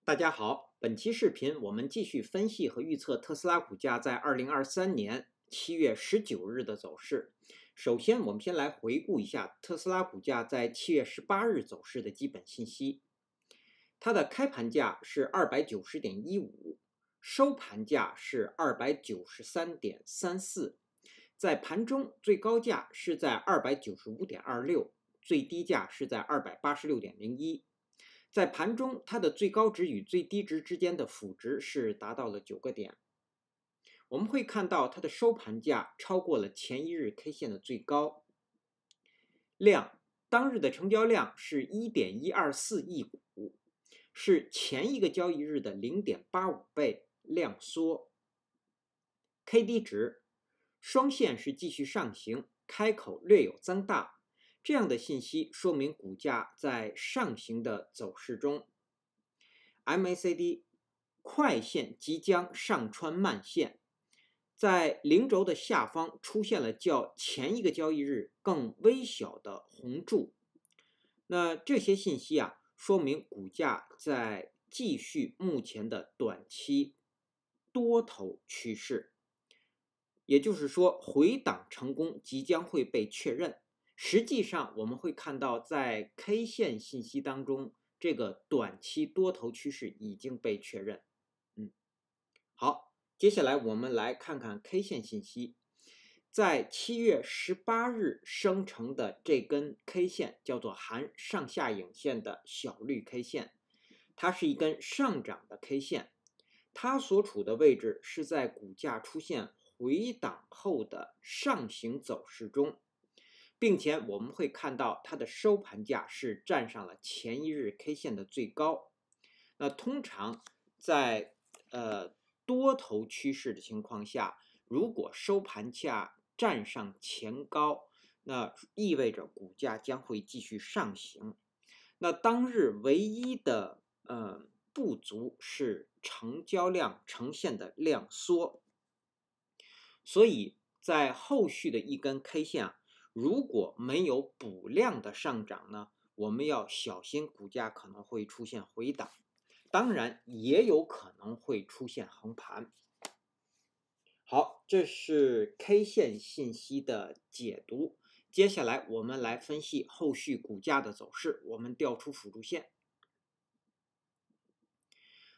大家好，本期视频我们继续分析和预测特斯拉股价在2023年7月19日的走势。首先，我们先来回顾一下特斯拉股价在7月18日走势的基本信息。它的开盘价是290.15，收盘价是293.34，在盘中最高价是在295.26，最低价是在286.01。在盘中，它的最高值与最低值之间的负值是达到了9个点。我们会看到它的收盘价超过了前一日 K 线的最高量，当日的成交量是 1.124 亿股，是前一个交易日的 0.85 倍量缩。KD 值双线是继续上行，开口略有增大。这样的信息说明股价在上行的走势中。MACD 快线即将上穿慢线，在零轴的下方出现了较前一个交易日更微小的红柱。那这些信息说明股价在继续目前的短期多头趋势，也就是说回档成功即将会被确认。实际上我们会看到在 K 线信息当中，这个短期多头趋势已经被确认。好，接下来我们来看看 K 线信息。在7月18日生成的这根 K 线叫做含上下影线的小绿 K 线，它是一根上涨的 K 线，它所处的位置是在股价出现回档后的上行走势中，并且我们会看到它的收盘价是站上了前一日 K 线的最高。那通常在多头趋势的情况下，如果收盘价站上前高，那意味着股价将会继续上行。那当日唯一的不足是成交量呈现的量缩，所以在后续的一根 K 线如果没有补量的上涨呢，我们要小心股价可能会出现回档，当然也有可能会出现横盘。好，这是 K 线信息的解读。接下来我们来分析后续股价的走势，我们调出辅助线。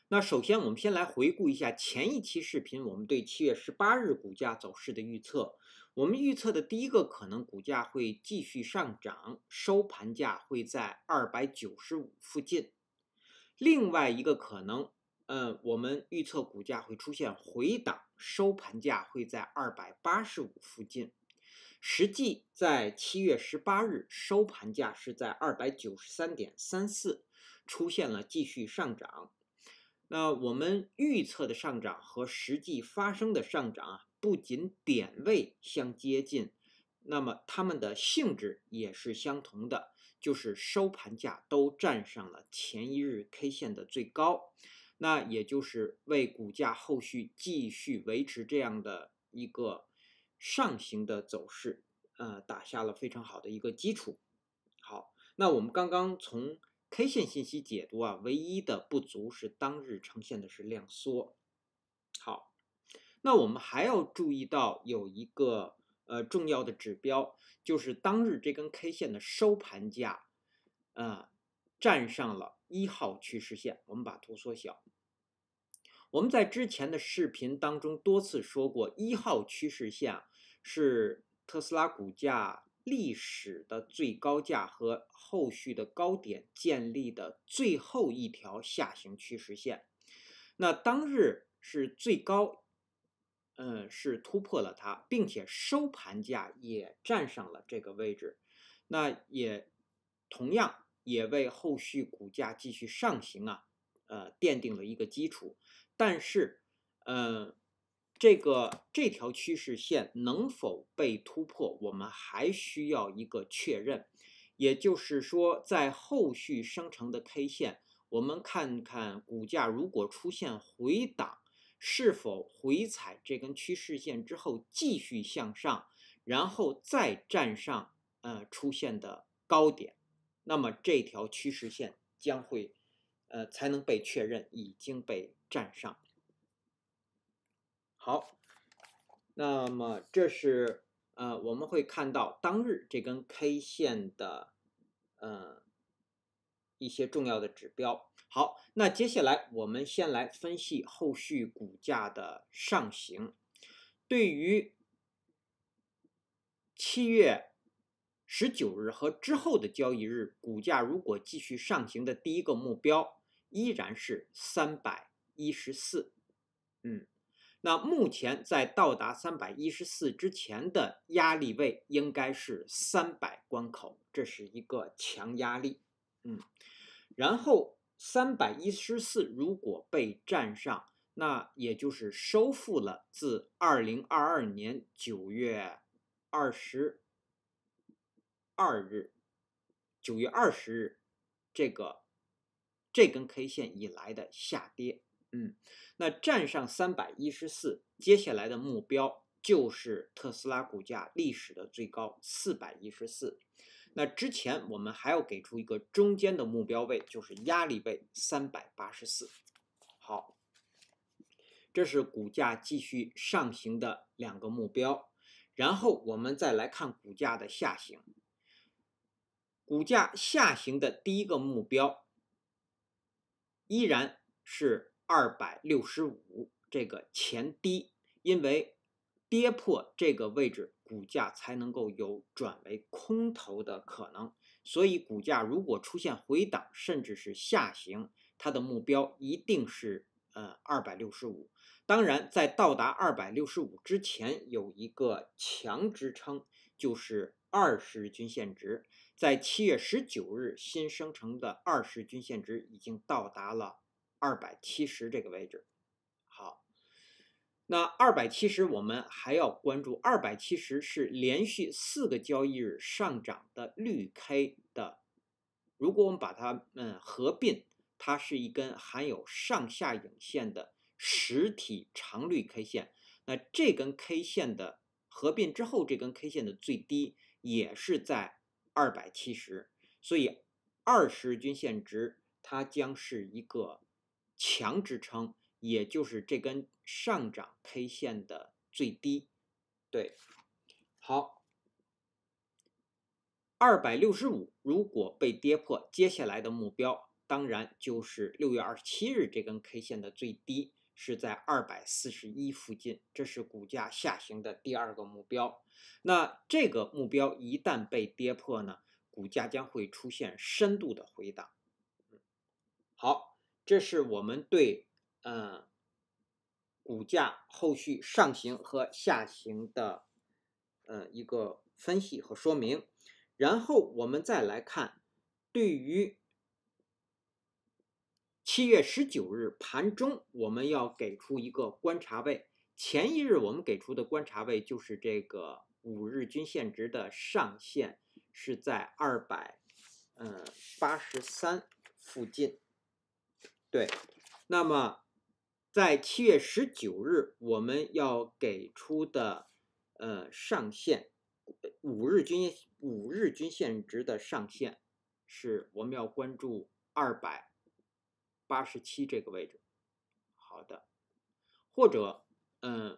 那首先我们先来回顾一下前一期视频我们对7月18日股价走势的预测。我们预测的第一个可能股价会继续上涨，收盘价会在295附近。另外一个可能我们预测股价会出现回档，收盘价会在285附近。实际在7月18日收盘价是在293.34，出现了继续上涨。那我们预测的上涨和实际发生的上涨不仅点位相接近，那么它们的性质也是相同的，就是收盘价都站上了前一日 K 线的最高，那也就是为股价后续继续维持这样的一个上行的走势打下了非常好的一个基础。好，那我们刚刚从K 线信息解读唯一的不足是当日呈现的是量缩。好，那我们还要注意到有一个重要的指标，就是当日这根 K 线的收盘价站上了1号趋势线。我们把图缩小。我们在之前的视频当中多次说过，1号趋势线是特斯拉股价历史的最高价和后续的高点建立的最后一条下行趋势线。那当日是最高是突破了它，并且收盘价也站上了这个位置，那也同样也为后续股价继续上行奠定了一个基础。但是这条趋势线能否被突破，我们还需要一个确认。也就是说，在后续生成的 K 线，我们看看股价如果出现回档，是否回踩这根趋势线之后继续向上，然后再站上出现的高点，那么这条趋势线将会才能被确认已经被站上。好，那么这是我们会看到当日这根 K 线的一些重要的指标。好，那接下来我们先来分析后续股价的上行。对于7月19日和之后的交易日，股价如果继续上行的第一个目标依然是314。那目前在到达314之前的压力位应该是300关口，这是一个强压力。然后314如果被站上，那也就是收复了自2022年9月22日、9月20日这根 K 线以来的下跌。那站上314，接下来的目标就是特斯拉股价历史的最高414。那之前我们还要给出一个中间的目标位，就是压力位384。好，这是股价继续上行的2个目标。然后我们再来看股价的下行。股价下行的第一个目标依然是265这个前低，因为跌破这个位置，股价才能够有转为空头的可能。所以股价如果出现回档甚至是下行，它的目标一定是265。当然在到达265之前有一个强支撑，就是20日均线值。在7月19日新生成的20日均线值已经到达了270这个位置。好，那270我们还要关注，270是连续4个交易日上涨的绿 K 的，如果我们把它合并，它是一根含有上下影线的实体长绿 K 线。那这根 K 线的合并之后，这根 K 线的最低也是在270，所以20日均线值它将是一个强支撑，也就是这根上涨 K 线的最低。对，好，265如果被跌破，接下来的目标当然就是6月27日这根 K 线的最低是在241附近，这是股价下行的第2个目标。那这个目标一旦被跌破呢，股价将会出现深度的回档。好，这是我们对股价后续上行和下行的一个分析和说明。然后我们再来看，对于7月19日盘中，我们要给出一个观察位。前一日我们给出的观察位就是这个5日均线值的上限是在283附近。对，那么在7月19日我们要给出的上限5日均线值的上限是我们要关注287这个位置。好的，或者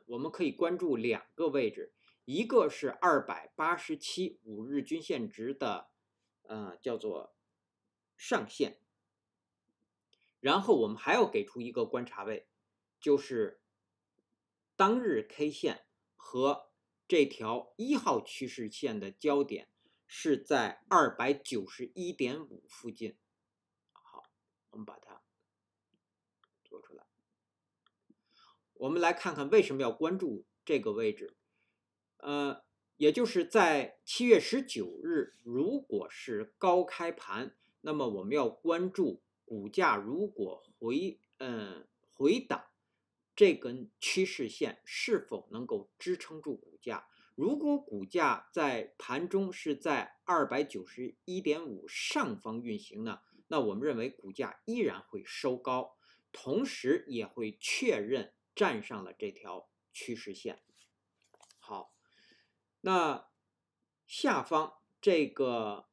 我们可以关注2个位置，一个是287 5日均线值的叫做上限。然后我们还要给出一个观察位，就是当日 K 线和这条1号趋势线的交点是在291.5附近。好，我们把它做出来。我们来看看为什么要关注这个位置。也就是在7月19日，如果是高开盘，那么我们要关注股价如果回档，这根趋势线是否能够支撑住股价。如果股价在盘中是在291.5上方运行呢，那我们认为股价依然会收高，同时也会确认站上了这条趋势线。好，那下方这个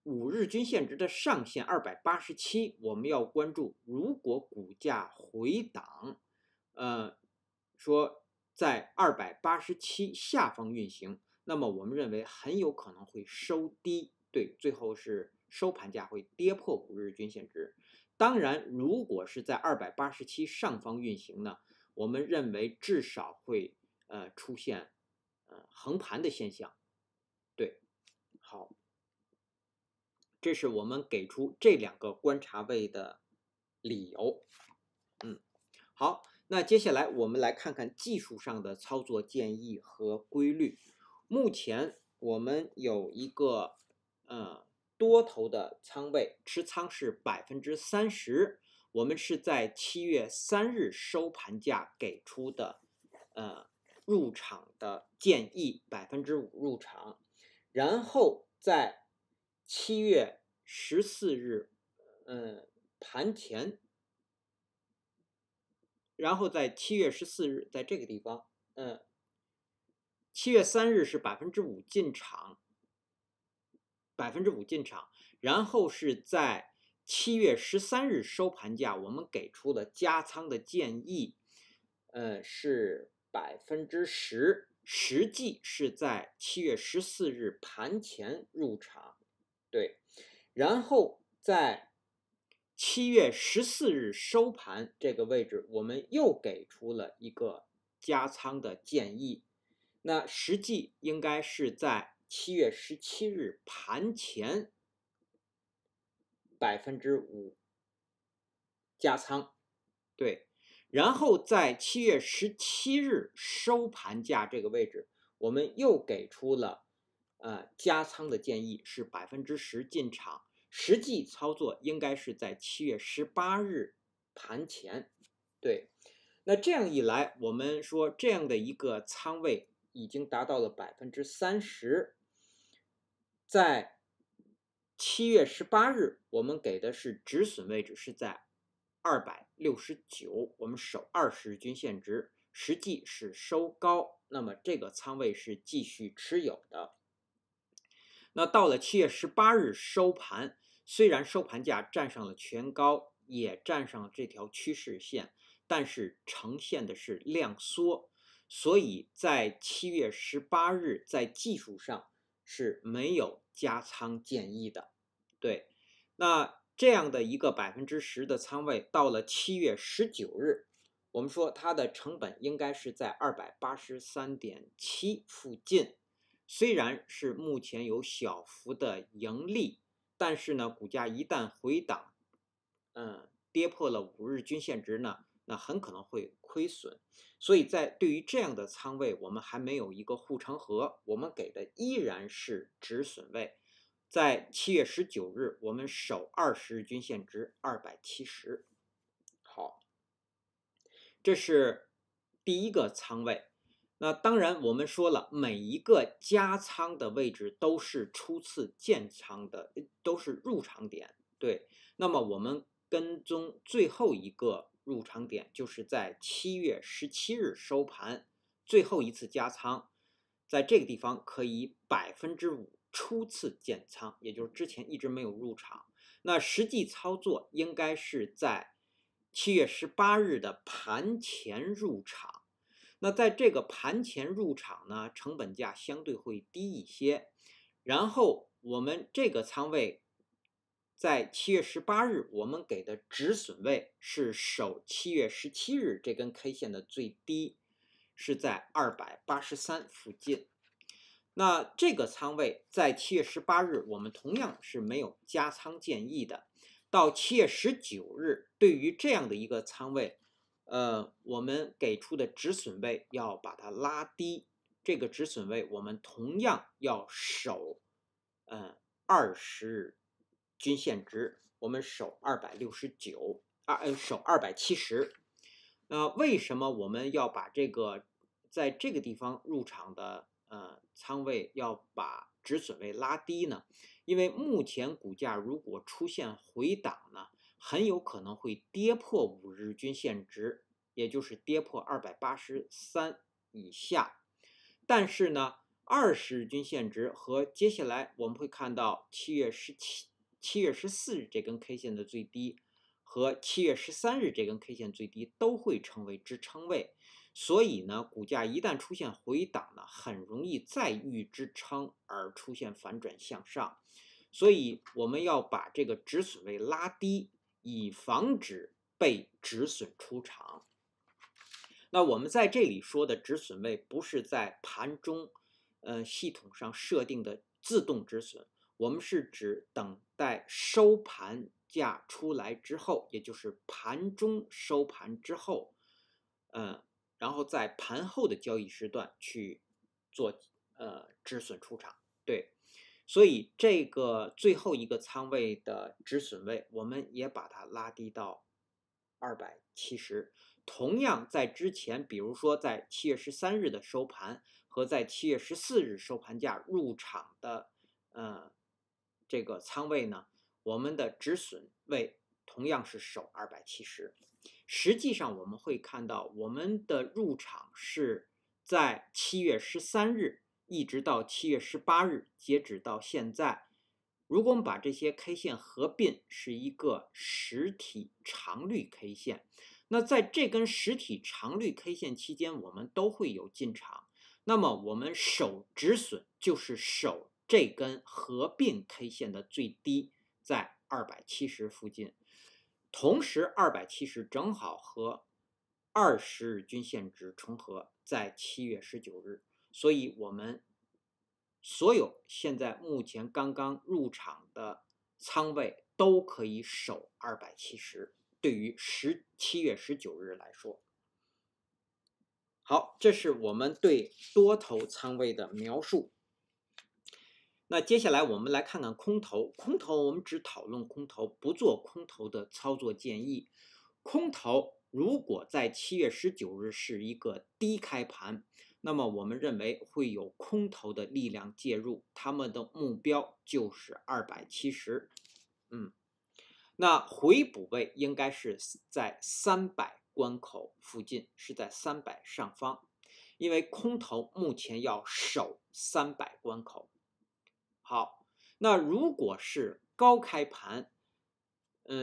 5日均线值的上限287，我们要关注，如果股价回档，说在287下方运行，那么我们认为很有可能会收低，对，最后是收盘价会跌破5日均线值。当然，如果是在287上方运行呢，我们认为至少会出现横盘的现象。对，好，这是我们给出这2个观察位的理由。好，那接下来我们来看看技术上的操作建议和规律。目前我们有一个多头的仓位，持仓是30%，我们是在7月3日收盘价给出的入场的建议5%入场，然后在7月14日盘前，然后在7月14日在这个地方7月3日是5%进场，5%进场，然后是在7月13日收盘价，我们给出了加仓的建议，是10%，实际是在7月14日盘前入场，对，然后在7月14日收盘这个位置，我们又给出了一个加仓的建议，那实际应该是在7月17日盘前5%加仓，对，然后在7月17日收盘价这个位置，我们又给出了加仓的建议是10%进场，实际操作应该是在7月18日盘前，对，那这样一来，我们说这样的一个仓位已经达到了30%，在7月18日，我们给的是止损位置是在269，我们守20日均线值，实际是收高，那么这个仓位是继续持有的。那到了7月18日收盘，虽然收盘价站上了全高，也站上了这条趋势线，但是呈现的是量缩，所以在7月18日在技术上是没有加仓建议的。对，那这样的一个10%的仓位，到了7月19日，我们说它的成本应该是在283.7附近。虽然是目前有小幅的盈利，但是呢，股价一旦回档，跌破了5日均线值呢，那很可能会亏损。所以在对于这样的仓位，我们还没有一个护城河，我们给的依然是止损位。在7月19日，我们守20日均线值270。好，这是第一个仓位。那当然，我们说了，每一个加仓的位置都是初次建仓的，都是入场点。对，那么我们跟踪最后一个入场点，就是在7月17日收盘，最后一次加仓，在这个地方可以5%初次建仓，也就是之前一直没有入场。那实际操作应该是在7月18日的盘前入场。那在这个盘前入场呢，成本价相对会低一些。然后我们这个仓位在7月18日，我们给的止损位是守7月17日这根 K 线的最低，是在283附近。那这个仓位在7月18日，我们同样是没有加仓建议的。到7月19日，对于这样的一个仓位，我们给出的止损位要把它拉低，这个止损位我们同样要守，20日均线值，我们守269，守270。为什么我们要把这个在这个地方入场的仓位要把止损位拉低呢？因为目前股价如果出现回档呢，很有可能会跌破5日均线值，也就是跌破283以下。但是呢20日均线值和接下来我们会看到7月14日这根 K 线的最低和7月13日这根 K 线最低都会成为支撑位，所以呢，股价一旦出现回档呢，很容易再遇支撑而出现反转向上，所以我们要把这个止损位拉低，以防止被止损出场。那我们在这里说的止损位不是在盘中系统上设定的自动止损，我们是指等待收盘价出来之后，也就是盘中收盘之后，然后在盘后的交易时段去做止损出场。对，所以这个最后一个仓位的止损位，我们也把它拉低到270。同样在之前，比如说在7月13日的收盘和在7月14日收盘价入场的这个仓位呢，我们的止损位同样是守270。实际上我们会看到，我们的入场是在7月13日一直到7月18日，截止到现在。如果我们把这些 K 线合并，是一个实体长绿 K 线。那在这根实体长绿 K 线期间，我们都会有进场。那么我们守止损就是守这根合并 K 线的最低在270附近，同时270正好和20日均线值重合，在7月19日，所以我们所有现在目前刚刚入场的仓位都可以守270。对于7月19日来说，好，这是我们对多头仓位的描述。那接下来我们来看看空头。空头我们只讨论空头，不做空头的操作建议。空头如果在7月19日是一个低开盘，那么我们认为会有空头的力量介入，他们的目标就是270。那回补位应该是在300关口附近，是在300上方，因为空头目前要守300关口。好，那如果是高开盘，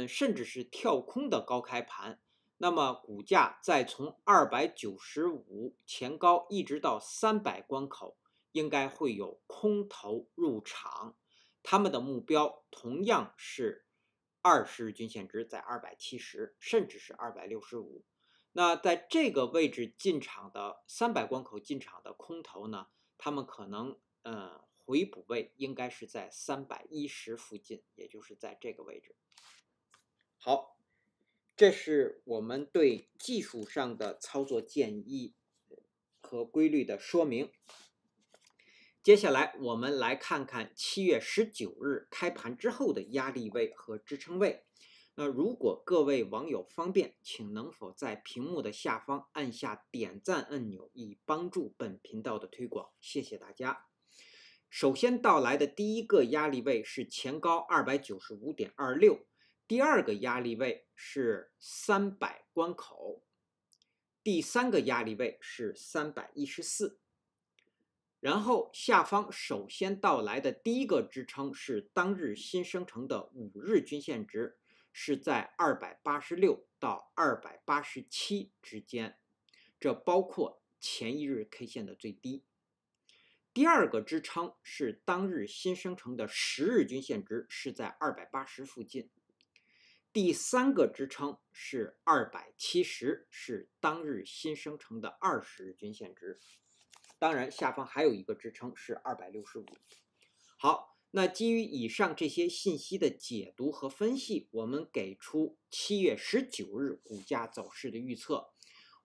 甚至是跳空的高开盘，那么股价再从295前高一直到300关口，应该会有空头入场，他们的目标同样是20日均线值在270，甚至是265。那在这个位置进场的300关口进场的空头呢，他们可能回补位应该是在310附近，也就是在这个位置。好，这是我们对技术上的操作建议和规律的说明。接下来我们来看看7月19日开盘之后的压力位和支撑位。那如果各位网友方便，请能否在屏幕的下方按下点赞按钮，以帮助本频道的推广，谢谢大家。首先到来的第一个压力位是前高295.26，第二个压力位是300关口，第三个压力位是314。然后下方首先到来的第一个支撑是当日新生成的5日均线值，是在286到287之间，这包括前一日 K 线的最低。第二个支撑是当日新生成的10日均线值，是在280附近。第三个支撑是270，是当日新生成的20日均线值。当然，下方还有一个支撑是265。好，那基于以上这些信息的解读和分析，我们给出7月19日股价走势的预测。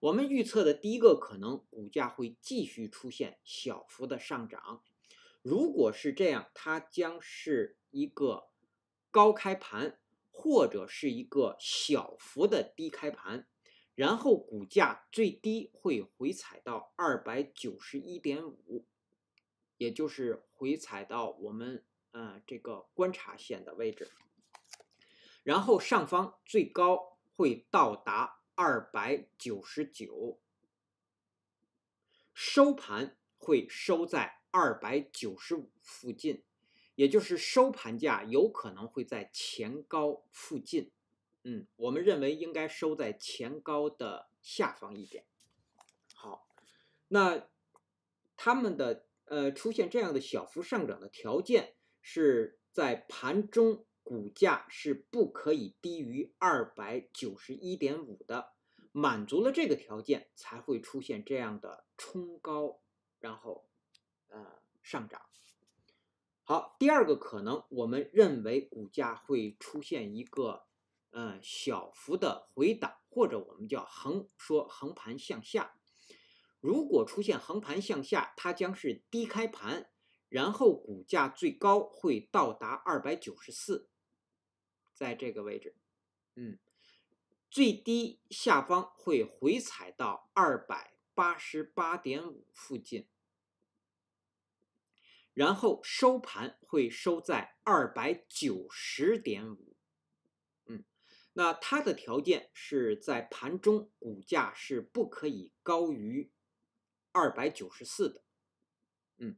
我们预测的第一个可能，股价会继续出现小幅的上涨。如果是这样，它将是一个高开盘，或者是一个小幅的低开盘，然后股价最低会回踩到291.5，也就是回踩到我们这个观察线的位置，然后上方最高会到达299，收盘会收在295附近，也就是收盘价有可能会在前高附近。我们认为应该收在前高的下方一点。好，那他们的出现这样的小幅上涨的条件是在盘中股价是不可以低于291.5的，满足了这个条件才会出现这样的冲高，然后上涨。好，第二个可能，我们认为股价会出现一个小幅的回档，或者我们叫横盘向下。如果出现横盘向下，它将是低开盘，然后股价最高会到达294，在这个位置，最低下方会回踩到288.5附近，然后收盘会收在290.5。那它的条件是在盘中股价是不可以高于294的，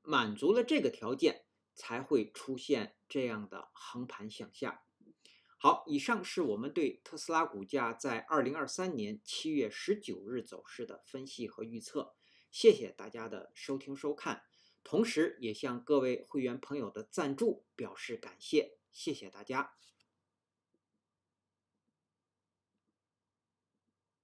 满足了这个条件才会出现这样的横盘向下。好，以上是我们对特斯拉股价在2023年7月19日走势的分析和预测。谢谢大家的收听收看，同时也向各位会员朋友的赞助表示感谢，谢谢大家。